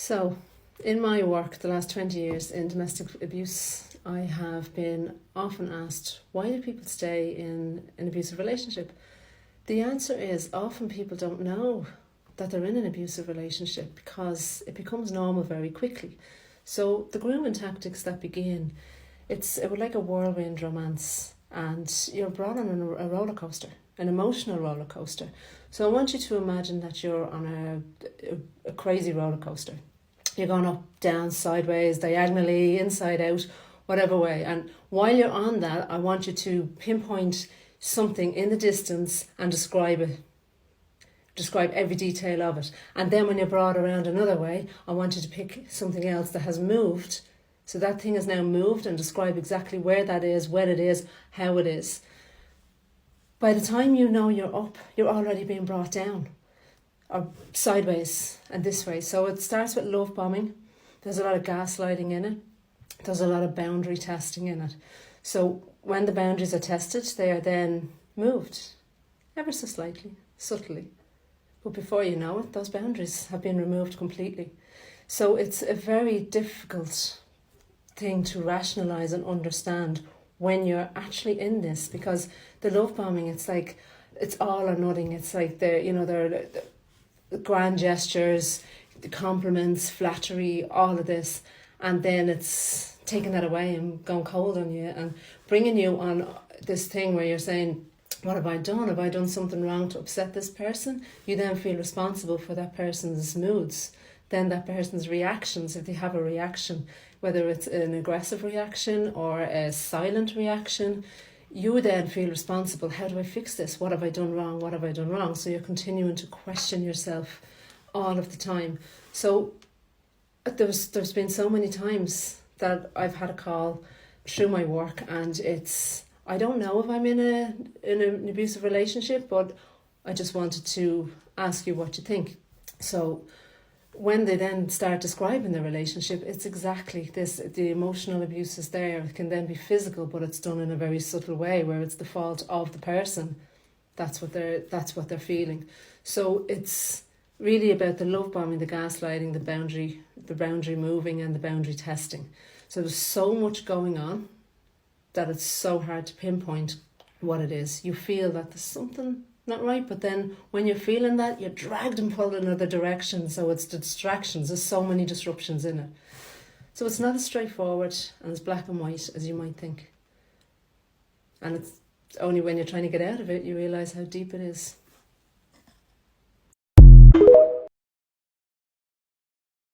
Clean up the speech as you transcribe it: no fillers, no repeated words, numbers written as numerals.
So, in my work the last 20 years in domestic abuse, I have been often asked, why do people stay in an abusive relationship? The answer is often people don't know that they're in an abusive relationship because it becomes normal very quickly. So the grooming tactics that begin, it was like a whirlwind romance, and you're brought on a roller coaster, an emotional roller coaster. So I want you to imagine that you're on a crazy roller coaster. You're going up, down, sideways, diagonally, inside out, whatever way. And while you're on that, I want you to pinpoint something in the distance and describe it. Describe every detail of it. And then when you're brought around another way, I want you to pick something else that has moved. So that thing has now moved, and describe exactly where that is, when it is, how it is. By the time you know you're up, you're already being brought down, or sideways and this way. So it starts with love bombing. There's a lot of gaslighting in it. There's a lot of boundary testing in it. So when the boundaries are tested, they are then moved ever so slightly, subtly. But before you know it, those boundaries have been removed completely. So it's a very difficult thing to rationalise and understand when you're actually in this, because the love bombing, it's like it's all or nothing. It's like the grand gestures, the compliments, flattery, all of this, and then it's taking that away and going cold on you and bringing you on this thing where you're saying, what have I done? Have I done something wrong to upset this person? You then feel responsible for that person's moods, then that person's reactions, if they have a reaction, whether it's an aggressive reaction or a silent reaction. You then feel responsible. How do I fix this? What have I done wrong? What have I done wrong? So you're continuing to question yourself all of the time. So there's been so many times that I've had a call through my work, and I don't know if I'm in an abusive relationship, but I just wanted to ask you what you think. So when they then start describing the relationship, it's exactly this. The emotional abuse is there. It can then be physical, but it's done in a very subtle way where it's the fault of the person. That's what they're feeling. So it's really about the love bombing, the gaslighting, the boundary moving, and the boundary testing. So there's so much going on that it's so hard to pinpoint what it is. You feel that there's something not right, but then when you're feeling that, you're dragged and pulled in another direction. So it's the distractions. There's so many disruptions in it. So it's not as straightforward and as black and white as you might think. And it's only when you're trying to get out of it you realise how deep it is.